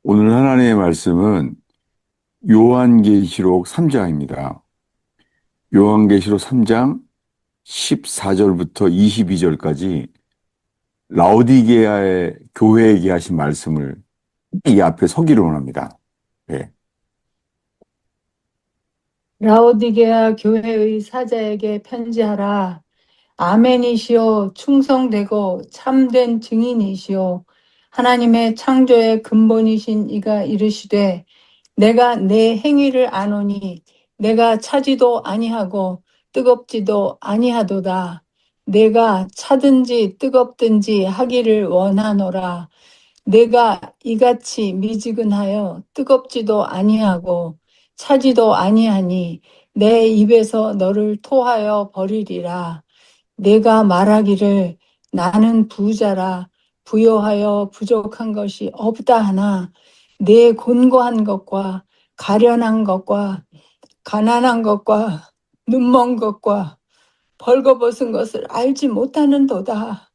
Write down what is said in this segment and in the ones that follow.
오늘 하나님의 말씀은 요한계시록 3장입니다. 요한계시록 3장 14절부터 22절까지 라오디게아의 교회에게 하신 말씀을 이 앞에 서기를 원합니다. 네. 라오디게아 교회의 사자에게 편지하라. 아멘이시오. 충성되고 참된 증인이시오. 하나님의 창조의 근본이신 이가 이르시되 내가 내 행위를 아노니 내가 차지도 아니하고 뜨겁지도 아니하도다. 내가 차든지 뜨겁든지 하기를 원하노라. 내가 이같이 미지근하여 뜨겁지도 아니하고 차지도 아니하니 내 입에서 너를 토하여 버리리라. 내가 말하기를 나는 부자라 부요하여 부족한 것이 없다 하나 내 곤고한 것과 가련한 것과 가난한 것과 눈먼 것과 벌거벗은 것을 알지 못하는도다. 야,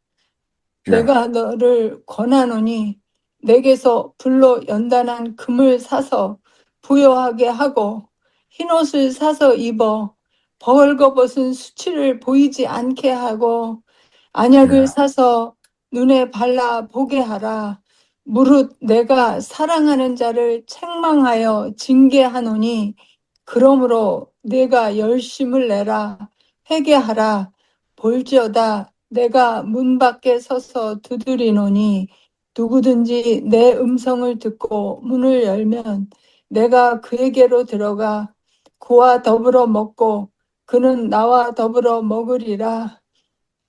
내가 너를 권하노니 내게서 불로 연단한 금을 사서 부여하게 하고 흰옷을 사서 입어 벌거벗은 수치를 보이지 않게 하고 안약을 야, 사서 눈에 발라 보게 하라. 무릇 내가 사랑하는 자를 책망하여 징계하노니 그러므로 내가 열심을 내라. 회개하라. 볼지어다 내가 문 밖에 서서 두드리노니 누구든지 내 음성을 듣고 문을 열면 내가 그에게로 들어가 그와 더불어 먹고 그는 나와 더불어 먹으리라.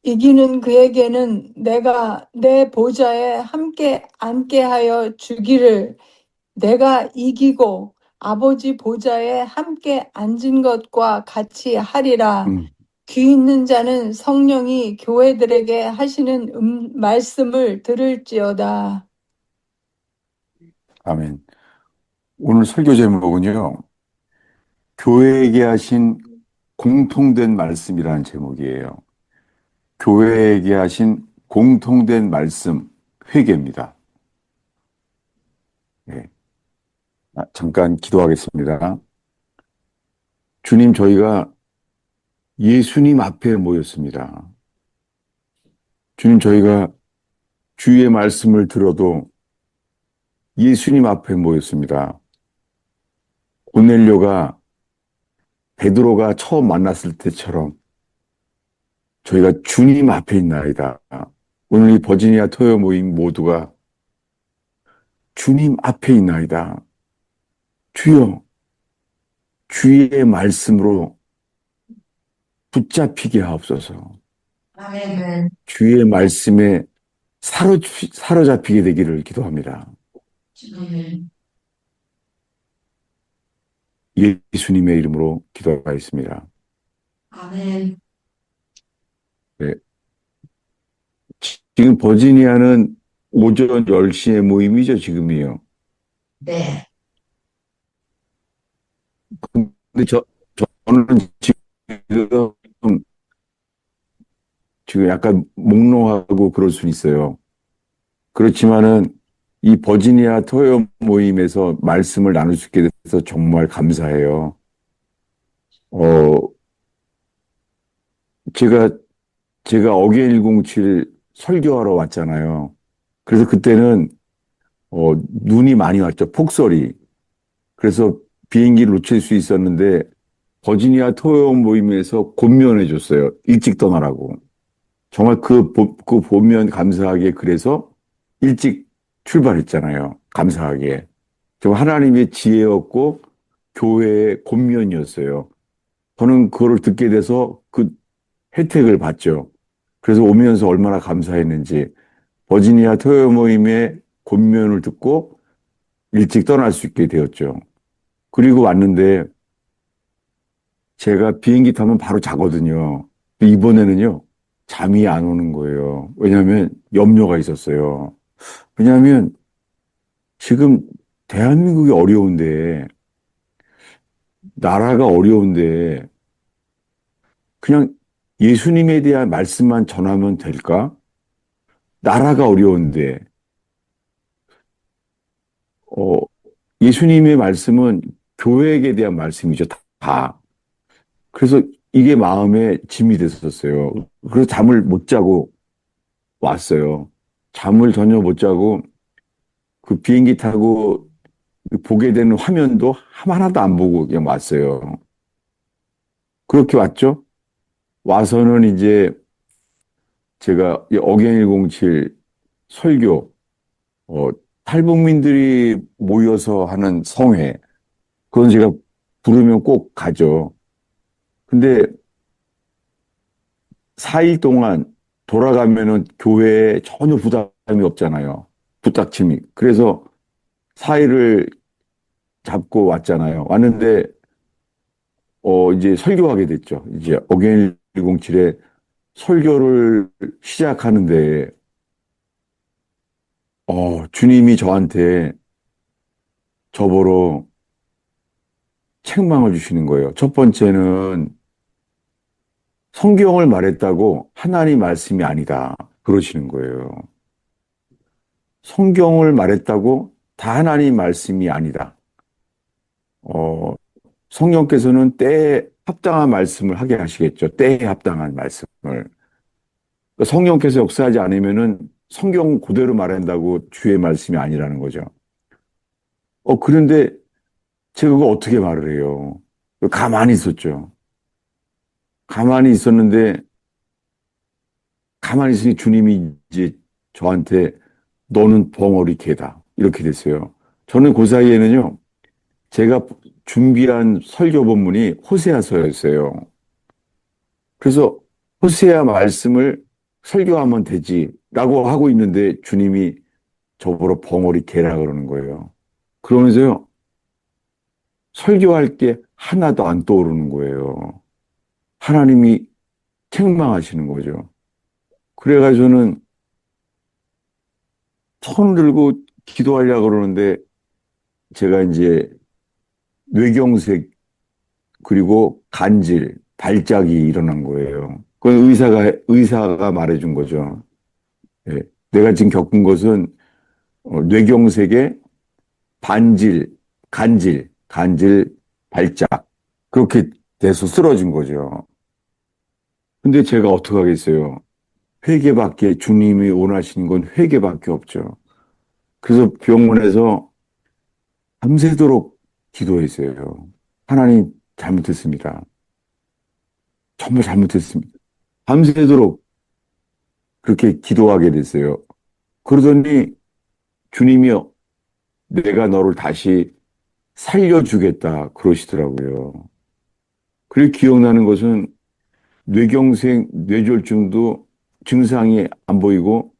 이기는 그에게는 내가 내 보좌에 함께 앉게 하여 주기를. 내가 이기고 아버지 보좌에 함께 앉은 것과 같이 하리라. 음, 귀 있는 자는 성령이 교회들에게 하시는 말씀을 들을지어다. 아멘. 오늘 설교 제목은요, 교회에게 하신 공통된 말씀이라는 제목이에요. 교회에게 하신 공통된 말씀, 회개입니다. 네. 잠깐 기도하겠습니다. 주님, 저희가 예수님 앞에 모였습니다. 주님, 저희가 주의 말씀을 들어도 예수님 앞에 모였습니다. 고넬료가 베드로가 처음 만났을 때처럼 저희가 주님 앞에 있나이다. 오늘 이 버지니아 토요 모임 모두가 주님 앞에 있나이다. 주여, 주의 말씀으로 붙잡히게 하옵소서. 아멘. 주의 말씀에 사로잡히게 되기를 기도합니다. 아멘. 예수님의 이름으로 기도하겠습니다. 아멘. 네. 지금 버지니아는 오전 10시에 모임이죠, 지금이요. 네. 근데 저는 지금, 지금 약간 몽롱하고 그럴 수 있어요. 그렇지만은 이 버지니아 토요 모임에서 말씀을 나눌 수 있게 돼서 정말 감사해요. 어, 제가, 제가 어게인 107 설교하러 왔잖아요. 그래서 그때는, 눈이 많이 왔죠. 폭설이. 그래서 비행기를 놓칠 수 있었는데, 버지니아 토요 모임에서 권면해 줬어요. 일찍 떠나라고. 정말 그 보면 감사하게 그래서 일찍 출발했잖아요. 감사하게. 정말 하나님의 지혜였고 교회의 권면이었어요. 저는 그거를 듣게 돼서 그 혜택을 받죠. 그래서 오면서 얼마나 감사했는지 버지니아 토요 모임의 권면을 듣고 일찍 떠날 수 있게 되었죠. 그리고 왔는데 제가 비행기 타면 바로 자거든요. 이번에는요, 잠이 안 오는 거예요. 왜냐하면 염려가 있었어요. 왜냐하면 지금 대한민국이 어려운데, 나라가 어려운데, 그냥 예수님에 대한 말씀만 전하면 될까? 나라가 어려운데, 어, 예수님의 말씀은 교회에 대한 말씀이죠. 다. 그래서 이게 마음에 짐이 됐었어요. 그래서 잠을 못 자고 왔어요. 잠을 전혀 못 자고 그 비행기 타고 보게 되는 화면도 하나도 안 보고 그냥 왔어요. 그렇게 왔죠. 와서는 이제 제가 이 어게인 107 설교, 어, 탈북민들이 모여서 하는 성회, 그건 제가 부르면 꼭 가죠. 근데 4일 동안 돌아가면은 교회에 전혀 부담이 없잖아요. 부탁침이. 그래서 4일을 잡고 왔잖아요. 왔는데, 이제 설교하게 됐죠. 이제 어게인 107의 설교를 시작하는데, 주님이 저한테 저보러 책망을 주시는 거예요. 첫 번째는 성경을 말했다고 하나님 말씀이 아니다. 그러시는 거예요. 성경을 말했다고 다 하나님 말씀이 아니다. 어, 성령께서는 때에 합당한 말씀을 하게 하시겠죠. 때에 합당한 말씀을. 그러니까 성령께서 역사하지 않으면은 성경 그대로 말한다고 주의 말씀이 아니라는 거죠. 그런데 제가 그거 어떻게 말을 해요? 가만히 있었죠. 가만히 있었는데, 가만히 있으니 주님이 이제 저한테 너는 벙어리 개다. 이렇게 됐어요. 저는 그 사이에는요, 제가 준비한 설교 본문이 호세아서였어요. 그래서 호세아 말씀을 설교하면 되지라고 하고 있는데 주님이 저보러 벙어리 개라 그러는 거예요. 그러면서요, 설교할 게 하나도 안 떠오르는 거예요. 하나님이 책망하시는 거죠. 그래가지고는 손을 들고 기도하려고 그러는데 제가 이제 뇌경색 그리고 간질, 발작이 일어난 거예요. 그건 의사가 말해준 거죠. 예. 내가 지금 겪은 것은 뇌경색에 반질, 간질, 발작. 그렇게 돼서 쓰러진 거죠. 근데 제가 어떡하겠어요. 회개밖에, 주님이 원하시는 건 회개밖에 없죠. 그래서 병원에서 밤새도록 기도했어요. 하나님, 잘못했습니다. 정말 잘못했습니다. 밤새도록 그렇게 기도하게 됐어요. 그러더니 주님이요, 내가 너를 다시 살려주겠다 그러시더라고요. 그리고 기억나는 것은 뇌졸중도 증상이 안 보이고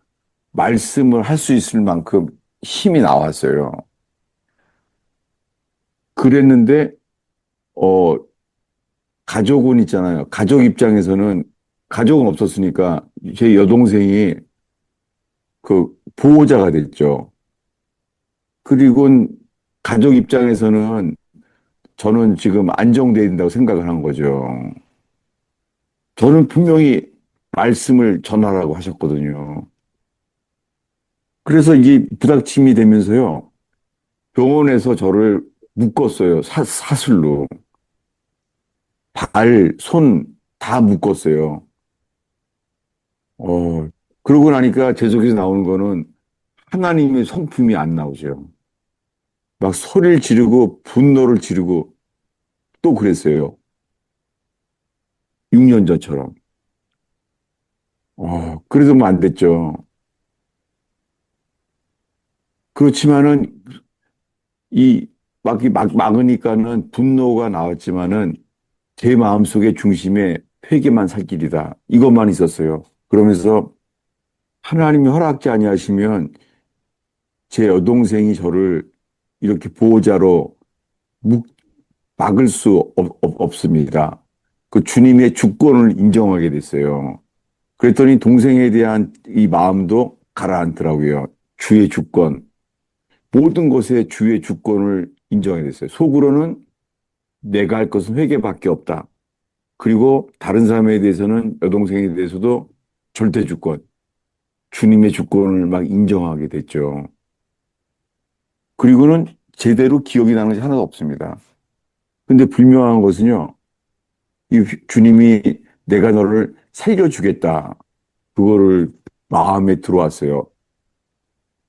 말씀을 할 수 있을 만큼 힘이 나왔어요. 그랬는데, 어, 가족은 있잖아요. 가족 입장에서는 가족은 없었으니까 제 여동생이 그 보호자가 됐죠. 그리고 가족 입장에서는 저는 지금 안정돼야 된다고 생각을 한 거죠. 저는 분명히 말씀을 전하라고 하셨거든요. 그래서 이게 부닥침이 되면서요. 병원에서 저를 묶었어요. 사슬로. 발, 손 다 묶었어요. 어, 그러고 나니까 제 속에서 나오는 거는 하나님의 성품이 안 나오죠. 막 소리를 지르고 분노를 지르고 또 그랬어요. 6년 전처럼. 그래도 뭐 안 됐죠. 그렇지만은 막으니까는 분노가 나왔지만은 제 마음속의 중심에 회개만 살 길이다. 이것만 있었어요. 그러면서 하나님이 허락지 아니하시면 제 여동생이 저를 이렇게 보호자로 묵, 막을 수 없습니다. 그 주님의 주권을 인정하게 됐어요. 그랬더니 동생에 대한 이 마음도 가라앉더라고요. 주의 주권. 모든 것에 주의 주권을 인정하게 됐어요. 속으로는 내가 할 것은 회개밖에 없다. 그리고 다른 사람에 대해서는 여동생에 대해서도 절대 주권, 주님의 주권을 막 인정하게 됐죠. 그리고는 제대로 기억이 나는 것이 하나도 없습니다. 근데 분명한 것은요, 이 주님이 내가 너를 살려주겠다. 그거를 마음에 들어왔어요.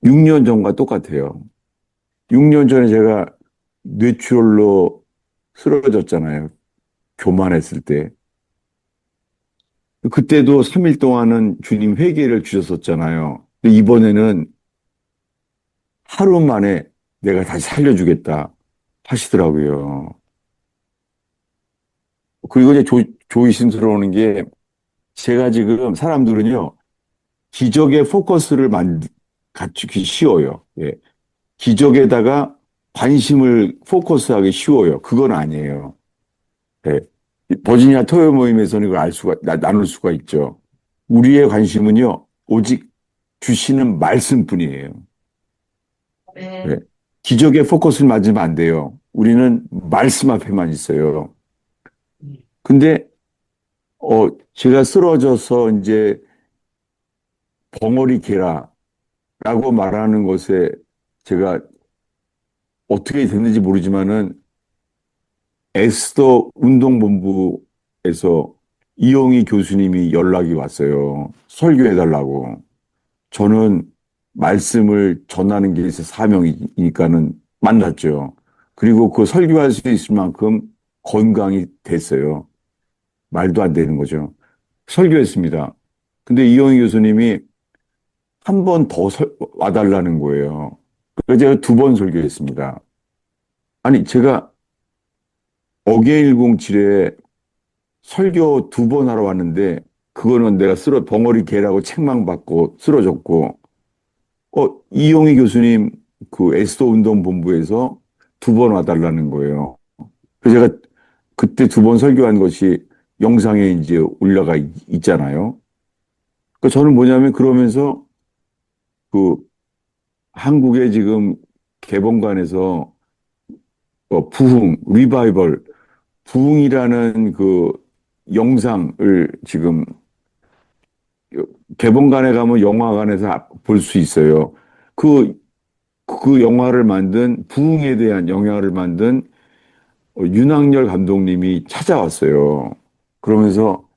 6년 전과 똑같아요. 6년 전에 제가 뇌출혈로 쓰러졌잖아요. 교만했을 때. 그때도 3일 동안은 주님 회개를 주셨었잖아요. 근데 이번에는 하루 만에 내가 다시 살려주겠다 하시더라고요. 그리고 이제 조심스러운 게 제가 지금 사람들은요, 기적에 포커스를 갖추기 쉬워요. 예. 기적에다가 관심을 포커스하기 쉬워요. 그건 아니에요. 예. 이 버지니아 토요 모임에서는 이걸 나눌 수가 있죠. 우리의 관심은요, 오직 주시는 말씀뿐이에요. 예. 아멘. 기적에 포커스를 맞으면 안 돼요. 우리는 말씀 앞에만 있어요. 근데, 제가 쓰러져서 이제 벙어리 개라라고 말하는 것에 제가 어떻게 됐는지 모르지만은 에스더 운동본부에서 이용희 교수님이 연락이 왔어요. 설교해달라고. 저는 말씀을 전하는 게 제 사명이니까는 만났죠. 그리고 그 설교할 수 있을 만큼 건강이 됐어요. 말도 안 되는 거죠. 설교했습니다. 근데 이용희 교수님이 한 번 더 와달라는 거예요. 그래서 제가 2번 설교했습니다. 아니, 제가 어게인107에 설교 2번 하러 왔는데, 그거는 내가 벙어리 개라고 책망받고 쓰러졌고, 이용희 교수님 그 에스더 운동본부에서 2번 와달라는 거예요. 그래서 제가 그때 2번 설교한 것이 영상에 이제 올라가 있잖아요. 그러니까 저는 뭐냐면 그러면서 그 한국의 지금 개봉관에서 리바이벌, 부흥이라는 그 영상을 지금 개봉관에 가면 영화관에서 볼 수 있어요. 그, 그 영화를 부흥에 대한 영화를 만든 윤학열 감독님이 찾아왔어요. 그러면서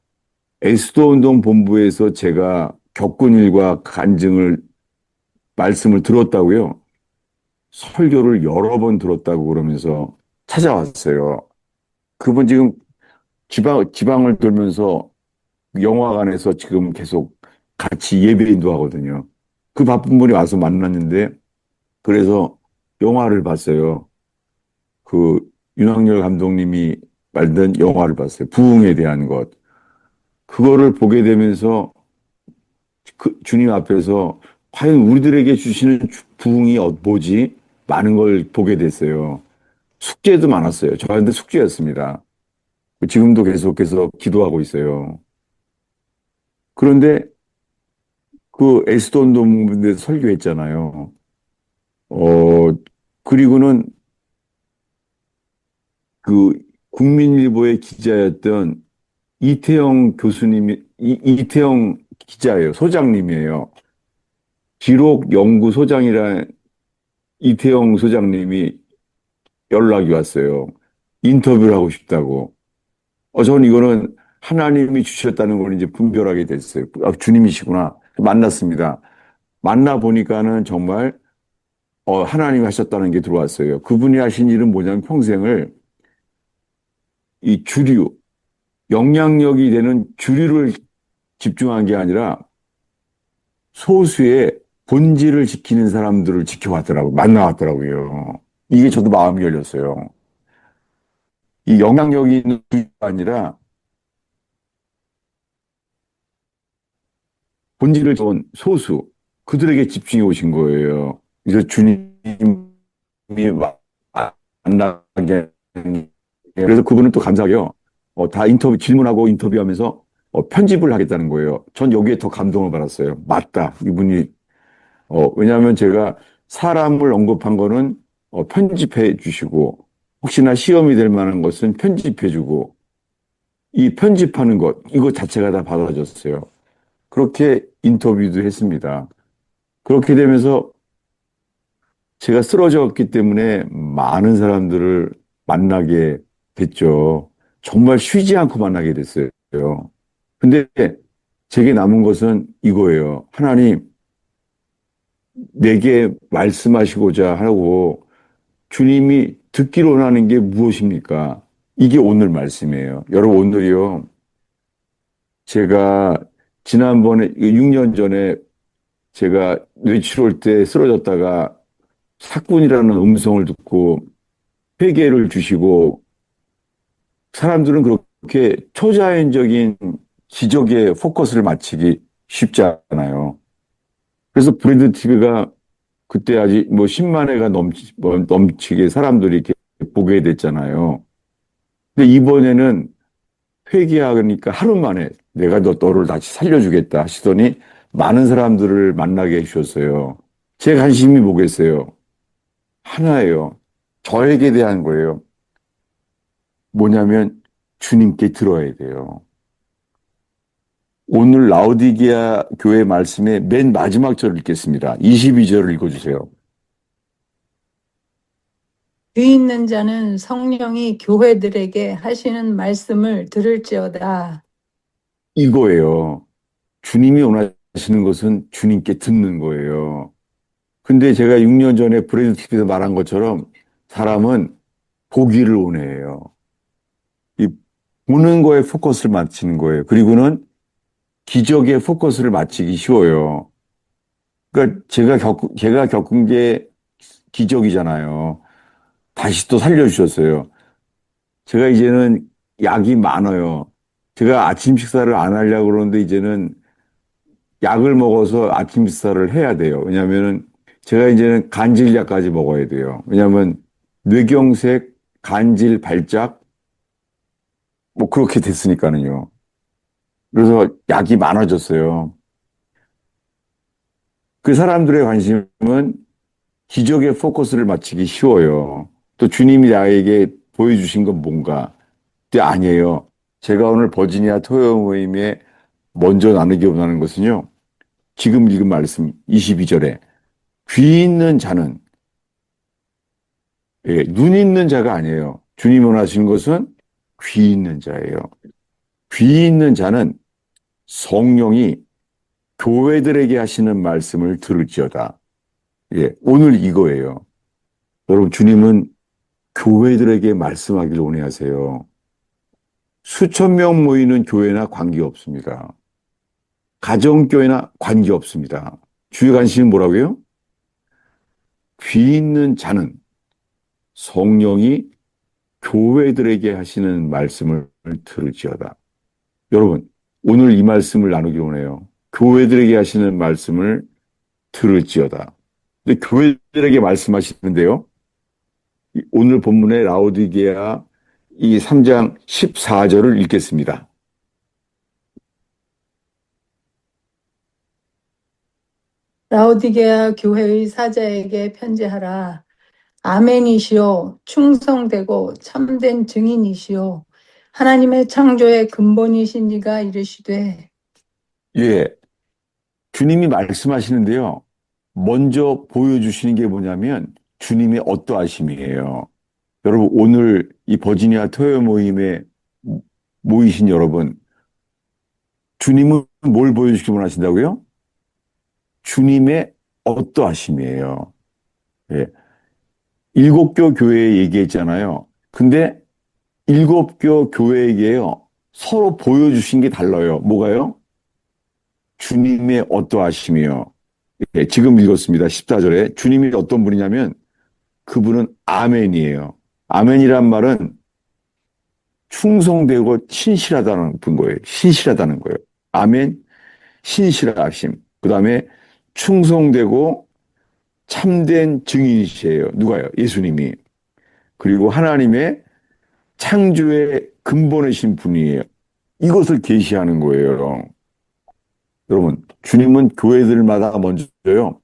에스더 운동 본부에서 제가 겪은 일과 말씀을 들었다고요. 설교를 여러 번 들었다고 그러면서 찾아왔어요. 그분 지금 지방을 돌면서 영화관에서 지금 계속 같이 예배 인도하거든요. 그 바쁜 분이 와서 만났는데, 그래서 영화를 봤어요. 그 윤석열 감독님이 만든 영화를 봤어요. 부흥에 대한 것. 그거를 보게 되면서 그 주님 앞에서 과연 우리들에게 주시는 부흥이 뭐지? 많은 걸 보게 됐어요. 숙제도 많았어요. 저한테 숙제였습니다. 지금도 계속해서 기도하고 있어요. 그런데 그 에스돈 동문대 설교했잖아요. 어, 그리고는 그 국민일보의 기자였던 이태영 교수님이, 이태영 기자예요. 소장님이에요. 기록 연구 소장이란 이태영 소장님이 연락이 왔어요. 인터뷰를 하고 싶다고. 저는 이거는 하나님이 주셨다는 걸 이제 분별하게 됐어요. 아, 주님이시구나. 만났습니다. 만나 보니까는 정말 하나님이 하셨다는 게 들어왔어요. 그분이 하신 일은 뭐냐면 평생을 이 영향력이 되는 주류를 집중한 게 아니라 소수의 본질을 지키는 사람들을 만나왔더라고요. 이게 저도 마음이 열렸어요. 이 영향력이 있는 주류가 아니라 본질을 본 소수, 그들에게 집중해 오신 거예요. 그래서 주님이 만나게, 그래서 그분은 또 감사하게요. 다 질문하고 인터뷰하면서 편집을 하겠다는 거예요. 전 여기에 더 감동을 받았어요. 맞다. 이분이, 왜냐하면 제가 사람을 언급한 거는 편집해 주시고, 혹시나 시험이 될 만한 것은 편집해 주고, 이 편집하는 것, 이거 자체가 다 받아줬어요. 그렇게 인터뷰도 했습니다. 그렇게 되면서 제가 쓰러졌기 때문에 많은 사람들을 만나게 됐죠. 정말 쉬지 않고 만나게 됐어요. 근데 제게 남은 것은 이거예요. 하나님, 내게 말씀하시고자 하고 주님이 듣기로 원하는 게 무엇입니까? 이게 오늘 말씀이에요. 여러분, 오늘이요. 제가 지난번에 6년 전에 제가 뇌출혈 때 쓰러졌다가 사꾼이라는 음성을 듣고 회개를 주시고 사람들은 그렇게 초자연적인 기적에 포커스를 맞추기 쉽지 않아요. 그래서 브래드 TV가 그때 아직 뭐 10만 회가 넘치게 사람들이 이렇게 보게 됐잖아요. 근데 이번에는 회개하니까 하루 만에 내가 너를 다시 살려주겠다 하시더니 많은 사람들을 만나게 해주셨어요. 제 관심이 뭐겠어요? 하나예요. 저에게 대한 거예요. 뭐냐면 주님께 들어야 돼요. 오늘 라오디게아 교회 말씀의 맨 마지막 절을 읽겠습니다. 22절을 읽어주세요. 귀 있는 자는 성령이 교회들에게 하시는 말씀을 들을지어다. 이거예요. 주님이 원하시는 것은 주님께 듣는 거예요. 근데 제가 6년 전에 브래드 TV에서 말한 것처럼 사람은 보기를 원해요. 이 보는 거에 포커스를 맞추는 거예요. 그리고는 기적에 포커스를 맞추기 쉬워요. 그러니까 제가 겪은 게 기적이잖아요. 다시 또 살려주셨어요. 제가 이제는 약이 많아요. 제가 아침 식사를 안 하려고 그러는데 이제는 약을 먹어서 아침 식사를 해야 돼요. 왜냐면은 제가 이제는 간질약까지 먹어야 돼요. 왜냐면 뇌경색, 간질, 발작 뭐 그렇게 됐으니까는요. 그래서 약이 많아졌어요. 그 사람들의 관심은 기적에 포커스를 맞추기 쉬워요. 또 주님이 나에게 보여주신 건 뭔가? 근데 아니에요. 제가 오늘 버지니아 토요 모임에 먼저 나누기 원하는 것은요. 지금 읽은 말씀 22절에 귀 있는 자는 눈 있는 자가 아니에요. 주님 원하시는 것은 귀 있는 자예요. 귀 있는 자는 성령이 교회들에게 하시는 말씀을 들을지어다. 오늘 이거예요. 여러분, 주님은 교회들에게 말씀하기를 원하세요. 수천 명 모이는 교회나 관계없습니다. 가정교회나 관계없습니다. 주의 관심은 뭐라고요? 귀 있는 자는 성령이 교회들에게 하시는 말씀을 들을지어다. 여러분, 오늘 이 말씀을 나누기 원해요. 교회들에게 하시는 말씀을 들을지어다. 근데 교회들에게 말씀하시는데요. 오늘 본문의 라오디게아 이 3장 14절을 읽겠습니다. 라오디게아 교회의 사자에게 편지하라. 아멘이시오. 충성되고 참된 증인이시오. 하나님의 창조의 근본이신 이가 이르시되. 예, 주님이 말씀하시는데요. 먼저 보여주시는 게 뭐냐면 주님의 어떠하심이에요. 여러분, 오늘 이 버지니아 토요 모임에 모이신 여러분, 주님은 뭘 보여주시기 원하신다고요? 주님의 어떠하심이에요. 예. 일곱 교 교회 얘기했잖아요. 근데 일곱 교 교회에게요. 서로 보여주신 게 달라요. 뭐가요? 주님의 어떠하심이요. 예, 지금 읽었습니다. 14절에. 주님이 어떤 분이냐면 그분은 아멘이에요. 아멘이란 말은 충성되고 신실하다는 거예요. 신실하다는 거예요. 아멘, 신실하심. 그 다음에 충성되고 참된 증인이시에요. 누가요? 예수님이. 그리고 하나님의 창조의 근본이신 분이에요. 이것을 계시하는 거예요. 여러분, 주님은 교회들마다 먼저요.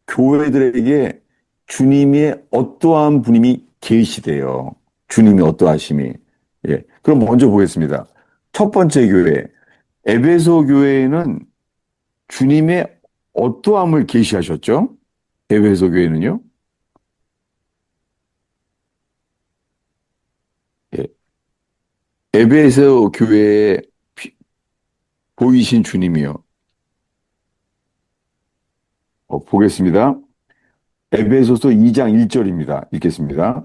교회들에게 주님의 어떠한 분임이 계시대요. 주님이 어떠하심이. 예. 그럼 먼저 보겠습니다. 첫 번째 교회. 에베소 교회에는 주님의 어떠함을 계시하셨죠? 에베소 교회는요. 에베소 교회에 보이신 주님이요. 보겠습니다. 에베소서 2장 1절입니다. 읽겠습니다.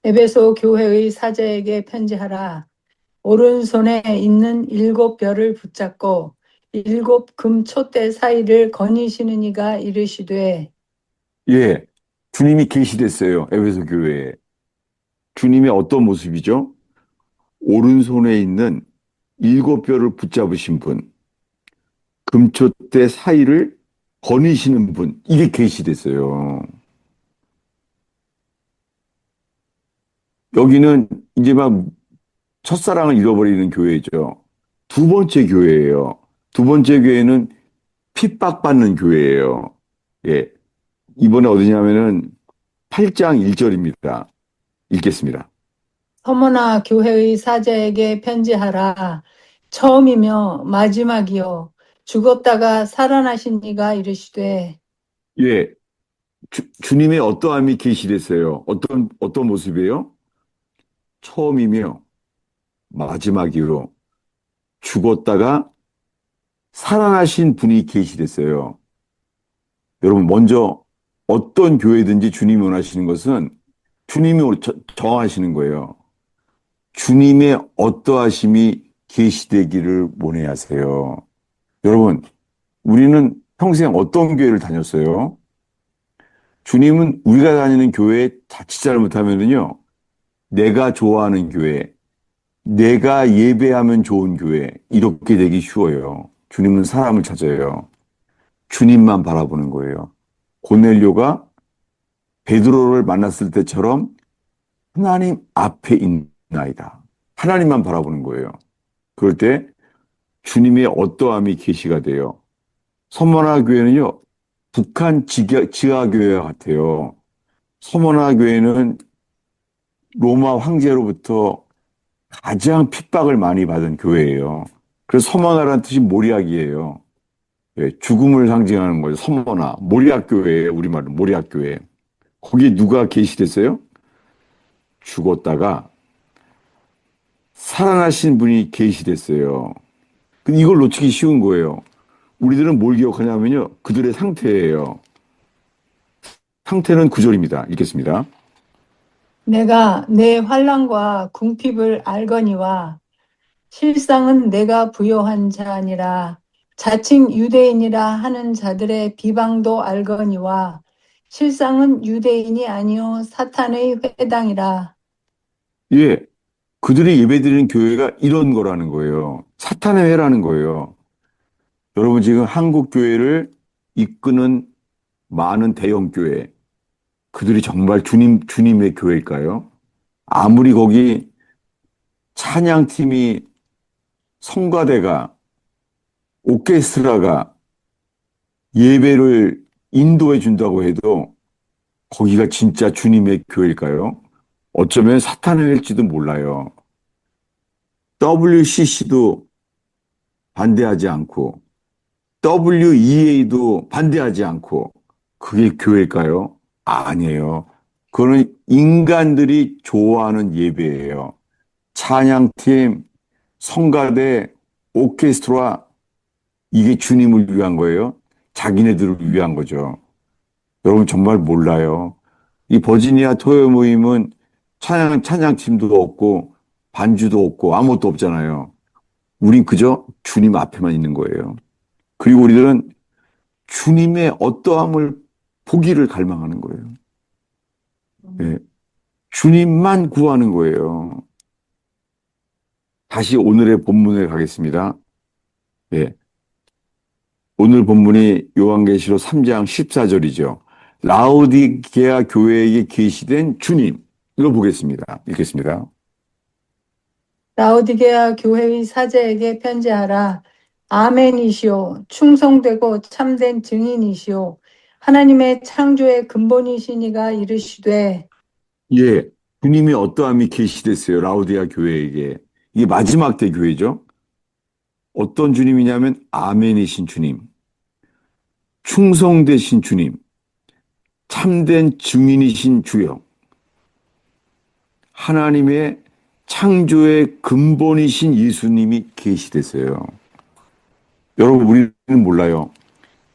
에베소 교회의 사제에게 편지하라. 오른손에 있는 7별을 붙잡고 7금 촛대 사이를 거니시는 이가 이르시되 예, 주님이 계시됐어요. 에베소 교회에. 주님의 어떤 모습이죠? 오른손에 있는 7별을 붙잡으신 분, 금촛대 사이를 거니시는 분, 이게 계시됐어요. 여기는 이제 막 첫사랑을 잃어버리는 교회죠. 두 번째 교회예요. 두 번째 교회는 핍박받는 교회예요. 예. 이번에 어디냐면은 8장 1절입니다. 읽겠습니다. 서머나 교회의 사제에게 편지하라. 처음이며 마지막이요. 죽었다가 살아나신 이가 이르시되 예. 주님의 어떠함이 계시됐어요. 어떤 모습이에요? 처음이며 마지막이요. 죽었다가 살아나신 분이 계시됐어요. 여러분, 먼저 어떤 교회든지 주님이 원하시는 것은 주님이 정하시는 거예요. 주님의 어떠하심이 계시되기를 원해야 하세요. 여러분, 우리는 평생 어떤 교회를 다녔어요? 주님은 우리가 다니는 교회에 자칫 잘못하면요, 내가 좋아하는 교회, 내가 예배하면 좋은 교회, 이렇게 되기 쉬워요. 주님은 사람을 찾아요. 주님만 바라보는 거예요. 고넬료가 베드로를 만났을 때처럼 하나님 앞에 있나이다. 하나님만 바라보는 거예요. 그럴 때 주님의 어떠함이 계시가 돼요. 서머나 교회는요, 북한 지하교회와 같아요. 서머나 교회는 로마 황제로부터 가장 핍박을 많이 받은 교회예요. 그래서 서머나라는 뜻이 모리학이에요. 예, 죽음을 상징하는 거죠. 서머나. 모리학교회예요. 우리말로 모리학교회. 거기에 누가 계시됐어요? 죽었다가 살아나신 분이 계시됐어요. 근데 이걸 놓치기 쉬운 거예요. 우리들은 뭘 기억하냐면요, 그들의 상태예요. 상태는 9절입니다. 읽겠습니다. 내가 내 환난과 궁핍을 알거니와 실상은 내가 부요한 자 아니라 자칭 유대인이라 하는 자들의 비방도 알거니와 실상은 유대인이 아니요 사탄의 회당이라. 예, 그들이 예배드리는 교회가 이런 거라는 거예요. 사탄의 회라는 거예요. 여러분, 지금 한국 교회를 이끄는 많은 대형 교회, 그들이 정말 주님의 교회일까요? 아무리 거기 찬양팀이, 성가대가, 오케스트라가 예배를 인도해 준다고 해도 거기가 진짜 주님의 교회일까요? 어쩌면 사탄의 회일지도 몰라요. WCC도 반대하지 않고, WEA도 반대하지 않고, 그게 교회일까요? 아니에요. 그거는 인간들이 좋아하는 예배예요. 찬양팀, 성가대, 오케스트라, 이게 주님을 위한 거예요? 자기네들을 위한 거죠. 여러분 정말 몰라요. 이 버지니아 토요 모임은 찬양팀도 없고, 반주도 없고, 아무것도 없잖아요. 우린 그저 주님 앞에만 있는 거예요. 그리고 우리들은 주님의 어떠함을 보기를 갈망하는 거예요. 예, 주님만 구하는 거예요. 다시 오늘의 본문에 가겠습니다. 예, 오늘 본문이 요한계시록 3장 14절이죠. 라오디게아 교회에게 계시된 주님. 이거 보겠습니다. 읽겠습니다. 라오디게아 교회의 사제에게 편지하라. 아멘이시오. 충성되고 참된 증인이시오. 하나님의 창조의 근본이신 이가 이르시되 예, 주님이 어떠함이 계시됐어요. 라오디게아 교회에게. 이게 마지막 때 교회죠. 어떤 주님이냐면 아멘이신 주님, 충성되신 주님, 참된 증인이신 주여, 하나님의 창조의 근본이신 예수님이 계시됐어요. 여러분, 우리는 몰라요.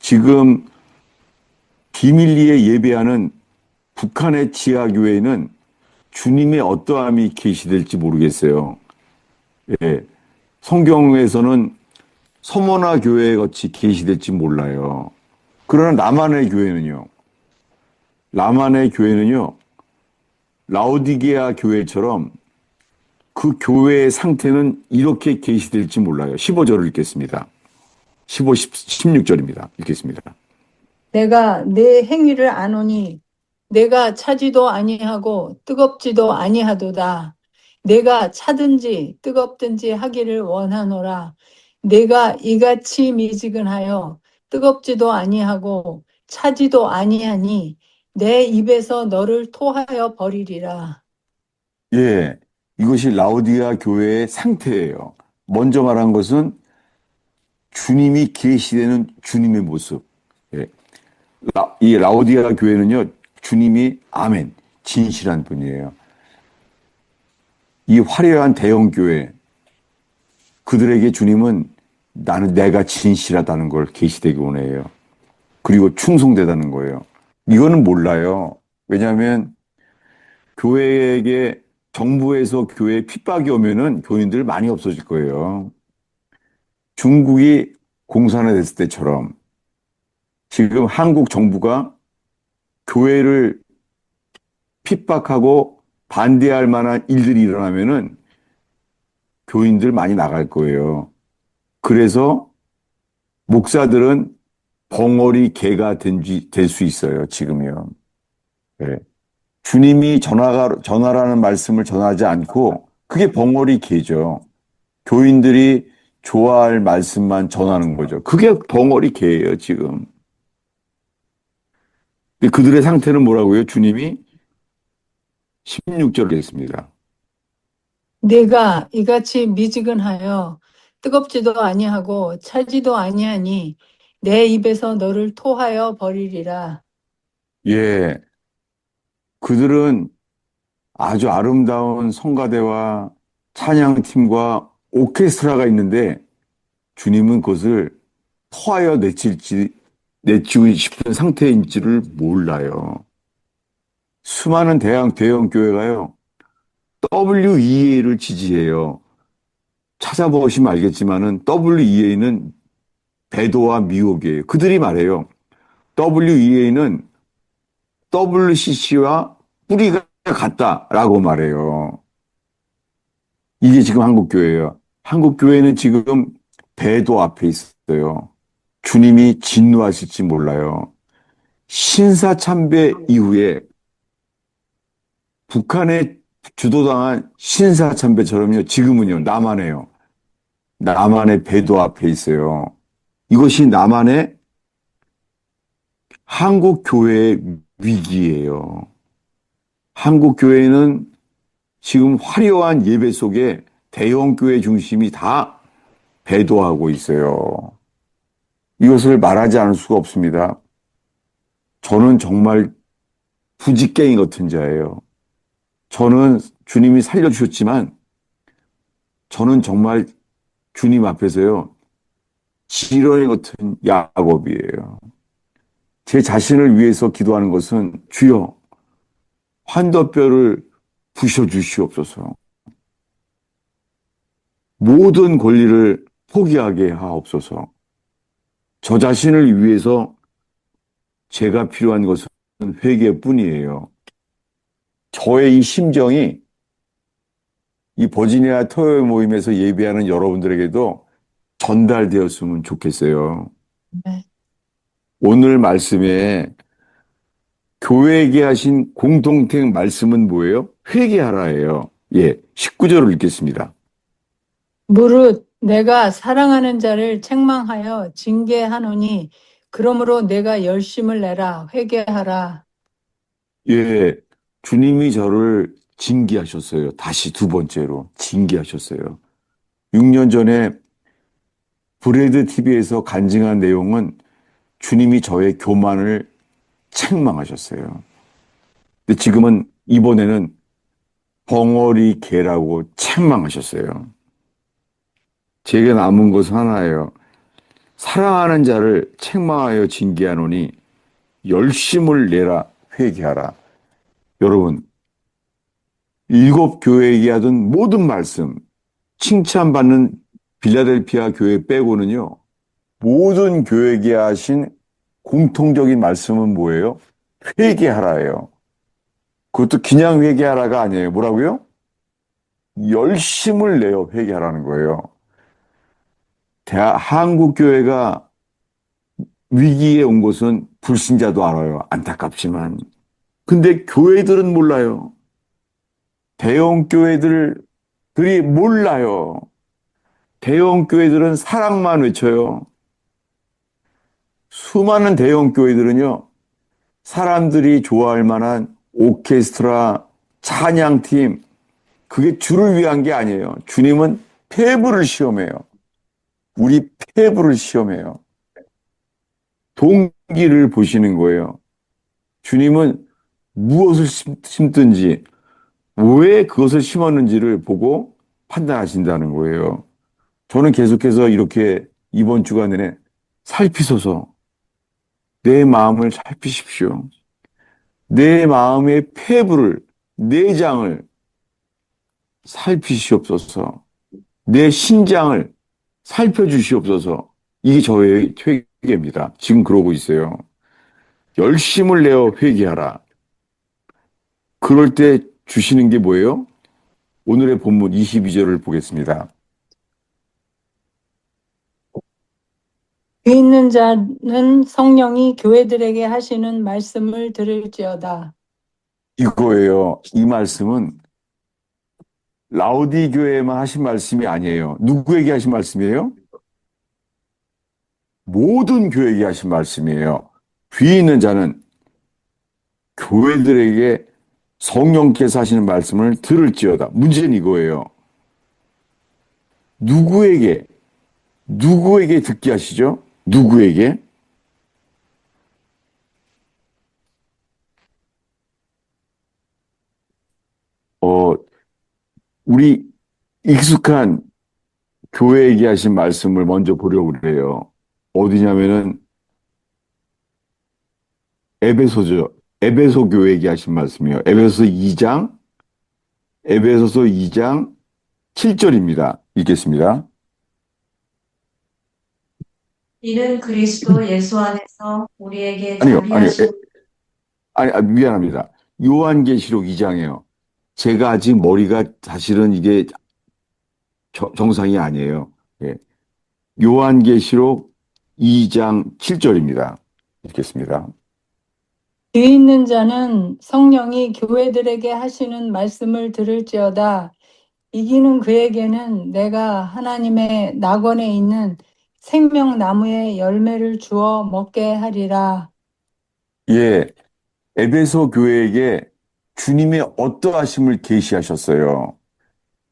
지금 비밀리에 예배하는 북한의 지하교회는 주님의 어떠함이 계시될지 모르겠어요. 예. 성경에서는 서머나 교회 같이 계시될지 몰라요. 그러나 남한의 교회는요, 라오디게아 교회처럼 그 교회의 상태는 이렇게 계시될지 몰라요. 15절을 읽겠습니다. 16절입니다. 읽겠습니다. 내가 내 행위를 아노니 내가 차지도 아니하고 뜨겁지도 아니하도다. 내가 차든지 뜨겁든지 하기를 원하노라. 내가 이같이 미지근하여 뜨겁지도 아니하고 차지도 아니하니 내 입에서 너를 토하여 버리리라. 예, 이것이 라오디게아 교회의 상태예요. 먼저 말한 것은 주님이 계시되는 주님의 모습. 예. 이 라오디게아 교회는요, 주님이 아멘, 진실한 분이에요. 이 화려한 대형 교회, 그들에게 주님은 내가 진실하다는 걸 계시되기 원해요. 그리고 충성되다는 거예요. 이거는 몰라요. 왜냐하면 교회에게 정부에서 교회에 핍박이 오면은 교인들 많이 없어질 거예요. 중국이 공산화됐을 때처럼 지금 한국 정부가 교회를 핍박하고 반대할 만한 일들이 일어나면은 교인들 많이 나갈 거예요. 그래서 목사들은 벙어리 개가 될 수 있어요, 지금요. 네. 주님이 전하라는 말씀을 전하지 않고 그게 벙어리 개죠. 교인들이 좋아할 말씀만 전하는 거죠. 그게 벙어리 개예요, 지금. 근데 그들의 상태는 뭐라고요? 주님이 16절을 했습니다. 내가 이같이 미지근하여 뜨겁지도 아니하고 차지도 아니하니 내 입에서 너를 토하여 버리리라. 예, 그들은 아주 아름다운 성가대와 찬양팀과 오케스트라가 있는데 주님은 그것을 토하여 내치고 싶은 상태인지를 몰라요. 수많은 대형 교회가요, WEA를 지지해요. 찾아보시면 알겠지만은 WEA는 배도와 미혹이에요. 그들이 말해요. WEA는 WCC와 뿌리가 같다라고 말해요. 이게 지금 한국교회예요. 한국교회는 지금 배도 앞에 있어요. 주님이 진노하실지 몰라요. 신사참배 이후에 북한에 주도당한 신사참배처럼요. 지금은요. 남한에요. 남한의 배도 앞에 있어요. 이것이 남한의 한국교회의 위기예요. 한국교회는 지금 화려한 예배 속에 대형교회 중심이 다 배도하고 있어요. 이것을 말하지 않을 수가 없습니다. 저는 정말 부직갱이 같은 자예요. 저는 주님이 살려주셨지만 저는 정말 주님 앞에서요, 지렁이 같은 야곱이에요. 제 자신을 위해서 기도하는 것은 주여 환도뼈를 부셔주시옵소서. 모든 권리를 포기하게 하옵소서. 저 자신을 위해서 제가 필요한 것은 회개뿐이에요. 저의 이 심정이 이 버지니아 토요 모임에서 예배하는 여러분들에게도 전달되었으면 좋겠어요. 네. 오늘 말씀에 교회에게 하신 공통된 말씀은 뭐예요? 회개하라예요. 예, 19절을 읽겠습니다. 무릇 내가 사랑하는 자를 책망하여 징계하노니 그러므로 내가 열심을 내라 회개하라. 예, 주님이 저를 징계하셨어요. 다시 두 번째로 징계하셨어요. 6년 전에 브레드 TV에서 간증한 내용은 주님이 저의 교만을 책망하셨어요. 근데 지금은 이번에는 벙어리 개라고 책망하셨어요. 제게 남은 것은 하나예요. 사랑하는 자를 책망하여 징계하노니 열심을 내라 회개하라. 여러분, 일곱 교회에게 하던 모든 말씀, 칭찬받는 빌라델피아 교회 빼고는요, 모든 교회에게 하신 공통적인 말씀은 뭐예요? 회개하라예요. 그것도 그냥 회개하라가 아니에요. 뭐라고요? 열심을 내어 회개하라는 거예요. 한국교회가 위기에 온 것은 불신자도 알아요. 안타깝지만. 근데 교회들은 몰라요. 대형 교회들이 몰라요. 대형 교회들은 사랑만 외쳐요. 수많은 대형 교회들은요, 사람들이 좋아할 만한 오케스트라, 찬양팀, 그게 주를 위한 게 아니에요. 주님은 폐부를 시험해요. 우리 폐부를 시험해요. 동기를 보시는 거예요. 주님은 무엇을 심든지 왜 그것을 심었는지를 보고 판단하신다는 거예요. 저는 계속해서 이렇게 이번 주간 내내 살피소서 내 마음을 살피십시오. 내 마음의 폐부를, 내장을 살피시옵소서. 내 신장을 살펴주시옵소서. 이게 저의 회개입니다. 지금 그러고 있어요. 열심을 내어 회개하라. 그럴 때 주시는 게 뭐예요? 오늘의 본문 22절을 보겠습니다. 귀 있는 자는 성령이 교회들에게 하시는 말씀을 들을지어다. 이거예요. 이 말씀은 라우디 교회에만 하신 말씀이 아니에요. 누구에게 하신 말씀이에요? 모든 교회에게 하신 말씀이에요. 귀 있는 자는 교회들에게 성령께서 하시는 말씀을 들을지어다. 문제는 이거예요. 누구에게 듣게 하시죠? 누구에게? 우리 익숙한 교회에게 하신 말씀을 먼저 보려고 그래요. 어디냐면은 에베소죠. 에베소 교회에게 하신 말씀이에요. 에베소서 2장 7절입니다. 읽겠습니다. 이는 그리스도 예수 안에서 우리에게 아니요, 자비하신 미안합니다. 요한계시록 2장이에요. 제가 아직 머리가 사실은 이게 정상이 아니에요. 예. 요한계시록 2장 7절입니다. 읽겠습니다. 귀 있는 자는 성령이 교회들에게 하시는 말씀을 들을지어다. 이기는 그에게는 내가 하나님의 낙원에 있는 생명나무의 열매를 주어 먹게 하리라. 예, 에베소 교회에게 주님의 어떠하심을 계시하셨어요.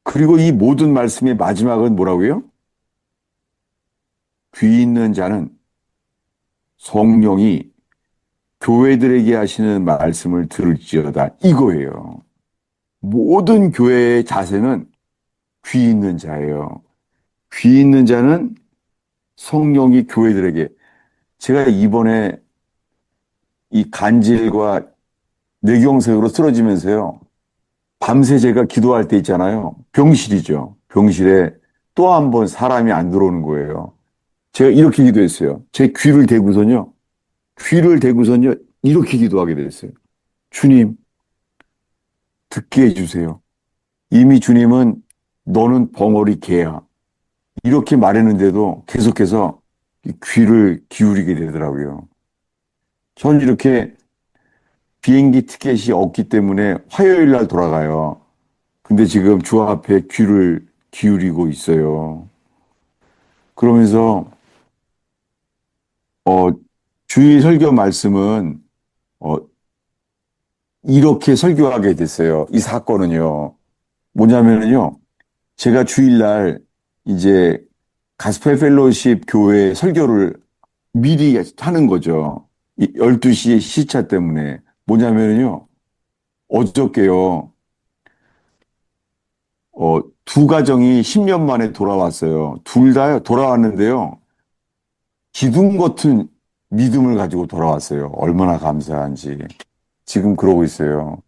그리고 이 모든 말씀의 마지막은 뭐라고요? 귀 있는 자는 성령이 교회들에게 하시는 말씀을 들을지어다. 이거예요. 모든 교회의 자세는 귀 있는 자예요. 귀 있는 자는 성령이 교회들에게. 제가 이번에 이 간질과 뇌경색으로 쓰러지면서요. 밤새 제가 기도할 때 있잖아요. 병실이죠. 병실에 또 한 번 사람이 안 들어오는 거예요. 제가 이렇게 기도했어요. 제 귀를 대고선요, 이렇게 기도하게 됐어요. 주님, 듣게 해주세요. 이미 주님은 너는 벙어리 개야. 이렇게 말했는데도 계속해서 귀를 기울이게 되더라고요. 전 이렇게 비행기 티켓이 없기 때문에 화요일 날 돌아가요. 근데 지금 주 앞에 귀를 기울이고 있어요. 그러면서 주일 설교 말씀은 어, 이렇게 설교하게 됐어요. 이 사건은요. 뭐냐면요. 제가 주일날 이제 가스펠 펠로우십 교회 설교를 미리 하는 거죠. 12시에 시차 때문에. 뭐냐면요. 어저께요. 두 가정이 10년 만에 돌아왔어요. 둘 다 돌아왔는데요. 기둥 같은 믿음을 가지고 돌아왔어요. 얼마나 감사한지. 지금 그러고 있어요.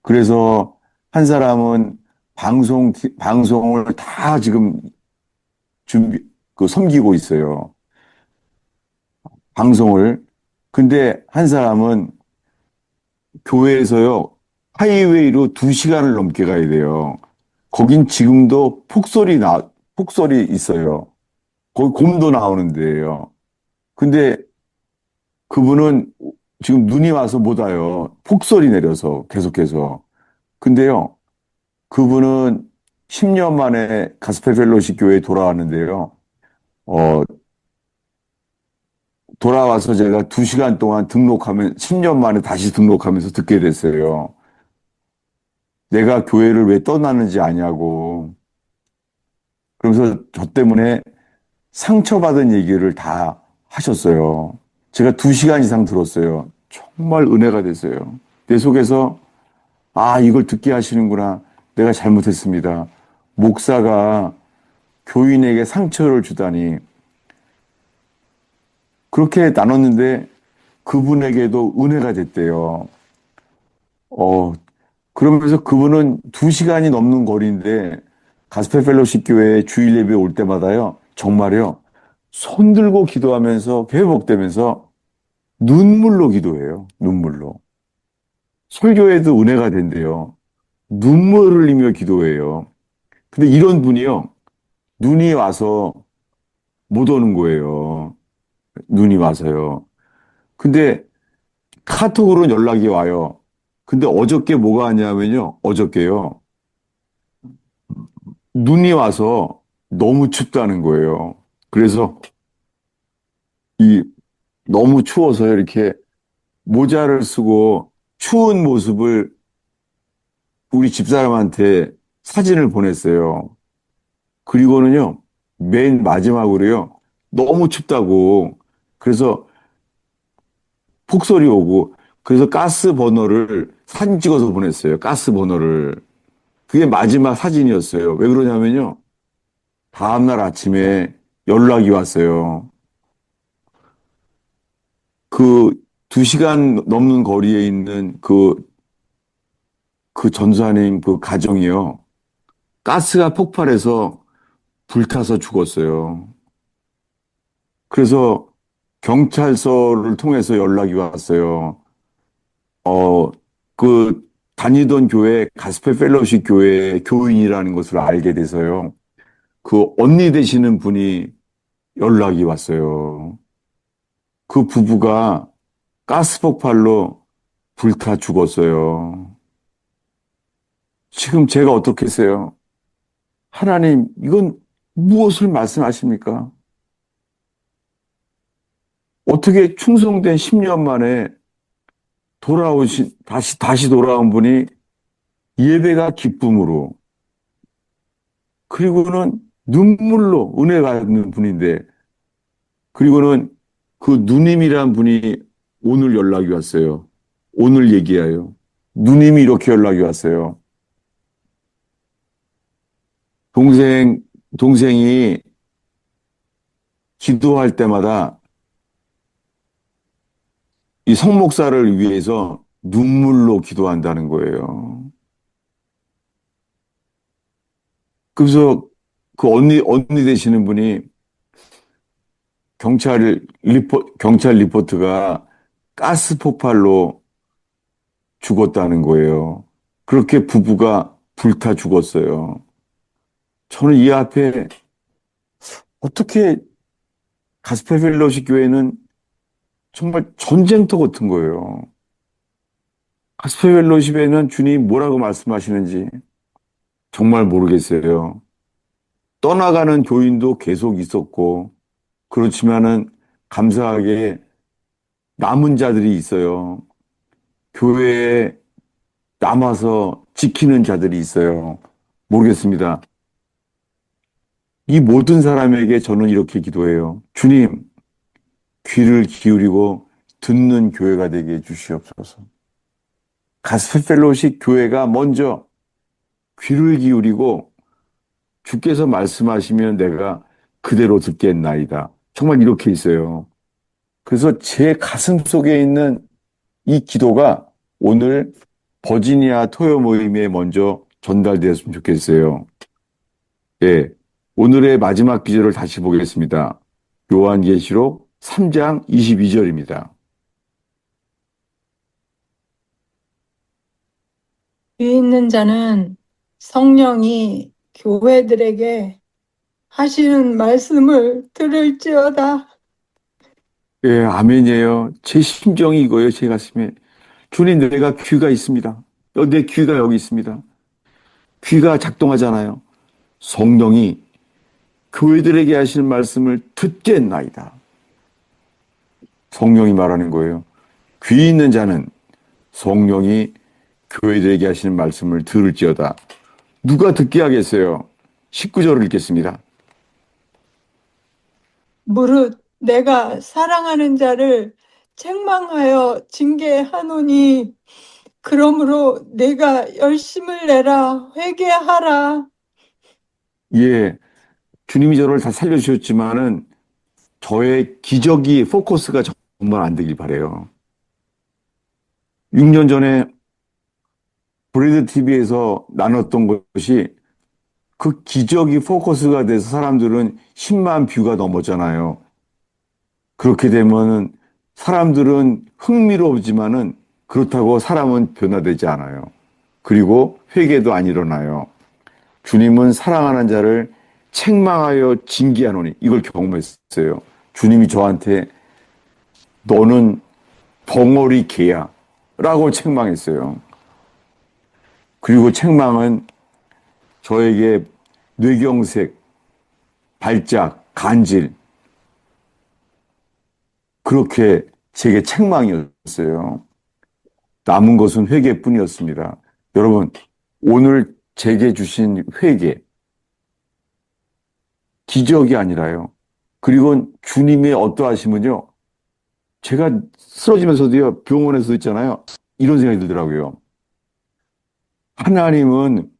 그래서 한 사람은 방송을 다 지금 섬기고 있어요. 방송을. 근데 한 사람은 교회에서요, 하이웨이로 2시간을 넘게 가야 돼요. 거긴 지금도 폭설이 있어요. 거기 곰도 나오는 데예요. 근데 그분은 지금 눈이 와서 못 와요. 폭설이 내려서 계속해서. 근데요, 그분은 10년 만에 가스펠 펠로시 교회에 돌아왔는데요. 어, 돌아와서 제가 2시간 동안 10년 만에 다시 등록하면서 듣게 됐어요. 내가 교회를 왜 떠나는지 아냐고. 그러면서 저 때문에 상처받은 얘기를 다 하셨어요. 제가 2시간 이상 들었어요. 정말 은혜가 됐어요. 내 속에서, 아, 이걸 듣게 하시는구나. 내가 잘못했습니다. 목사가 교인에게 상처를 주다니. 그렇게 나눴는데 그분에게도 은혜가 됐대요. 어, 그러면서 그분은 2시간이 넘는 거리인데 가스펠 펠로십 교회 주일 예배 올 때마다요. 정말요. 손 들고 기도하면서 회복되면서 눈물로 기도해요. 눈물로. 설교에도 은혜가 된대요. 눈물을 흘리며 기도해요. 근데 이런 분이요. 눈이 와서 못 오는 거예요. 눈이 와서요. 근데 카톡으로 연락이 와요. 근데 어저께 뭐가 왔냐면요. 어저께요. 눈이 와서 너무 춥다는 거예요. 그래서 이 너무 추워서 이렇게 모자를 쓰고 추운 모습을 우리 집사람한테 사진을 보냈어요. 그리고는요, 맨 마지막으로요, 너무 춥다고. 그래서 폭설이 오고, 그래서 가스 버너를 사진 찍어서 보냈어요. 가스 버너를. 그게 마지막 사진이었어요. 왜 그러냐면요, 다음날 아침에 연락이 왔어요. 그 2시간 넘는 거리에 있는 그 전사님 그 가정이요. 가스가 폭발해서 불타서 죽었어요. 그래서 경찰서를 통해서 연락이 왔어요. 어, 그 다니던 교회, 가스펠 펠로시 교회 교인이라는 것을 알게 돼서요. 그 언니 되시는 분이 연락이 왔어요. 그 부부가 가스 폭발로 불타 죽었어요. 지금 제가 어떻게 했어요? 하나님, 이건 무엇을 말씀하십니까? 어떻게 충성된 10년 만에 다시 돌아온 분이 예배가 기쁨으로, 그리고는 눈물로 은혜가 있는 분인데, 그리고는 그 누님이란 분이 오늘 연락이 왔어요. 오늘 얘기해요. 누님이 이렇게 연락이 왔어요. 동생이 기도할 때마다 이 성목사를 위해서 눈물로 기도한다는 거예요. 그래서 그 언니 되시는 분이 경찰 리포트가 가스 폭발로 죽었다는 거예요. 그렇게 부부가 불타 죽었어요. 저는 이 앞에 어떻게 가스펠 펠로시 교회는 정말 전쟁터 같은 거예요. 가스펠 펠로시에는 주님 뭐라고 말씀하시는지 정말 모르겠어요. 떠나가는 교인도 계속 있었고, 그렇지만은 감사하게 남은 자들이 있어요. 교회에 남아서 지키는 자들이 있어요. 모르겠습니다. 이 모든 사람에게 저는 이렇게 기도해요. 주님, 귀를 기울이고 듣는 교회가 되게 해주시옵소서. 가스펠 펠로시 교회가 먼저 귀를 기울이고 주께서 말씀하시면 내가 그대로 듣겠나이다. 정말 이렇게 있어요. 그래서 제 가슴 속에 있는 이 기도가 오늘 버지니아 토요 모임에 먼저 전달되었으면 좋겠어요. 예. 오늘의 마지막 기절을 다시 보겠습니다. 요한계시록 3장 22절입니다. 귀 있는 자는 성령이 교회들에게 하시는 말씀을 들을지어다. 예, 아멘이에요. 제 심정이 이거예요, 제 가슴에. 주님, 내가 귀가 있습니다. 내 귀가 여기 있습니다. 귀가 작동하잖아요. 성령이 교회들에게 하시는 말씀을 듣겠나이다. 성령이 말하는 거예요. 귀 있는 자는 성령이 교회들에게 하시는 말씀을 들을지어다. 누가 듣게 하겠어요? 19절을 읽겠습니다. 무릇 내가 사랑하는 자를 책망하여 징계하노니 그러므로 내가 열심을 내라 회개하라. 예, 주님이 저를 다 살려주셨지만은 저의 기저귀 포커스가 정말 안 되길 바래요. 6년 전에 브레드 TV에서 나눴던 것이 그 기저귀 포커스가 돼서 사람들은 10만 뷰가 넘었잖아요. 그렇게 되면은 사람들은 흥미롭지만은 그렇다고 사람은 변화되지 않아요. 그리고 회개도 안 일어나요. 주님은 사랑하는 자를 책망하여 징계하노니 이걸 경험했어요. 주님이 저한테 너는 벙어리 개야 라고 책망했어요. 그리고 책망은 저에게 뇌경색, 발작, 간질 그렇게 제게 책망이었어요. 남은 것은 회개뿐이었습니다. 여러분, 오늘 제게 주신 회개, 기적이 아니라요. 그리고 주님의 어떠하심은요. 제가 쓰러지면서도요, 병원에서 있잖아요. 이런 생각이 들더라고요. 하나님은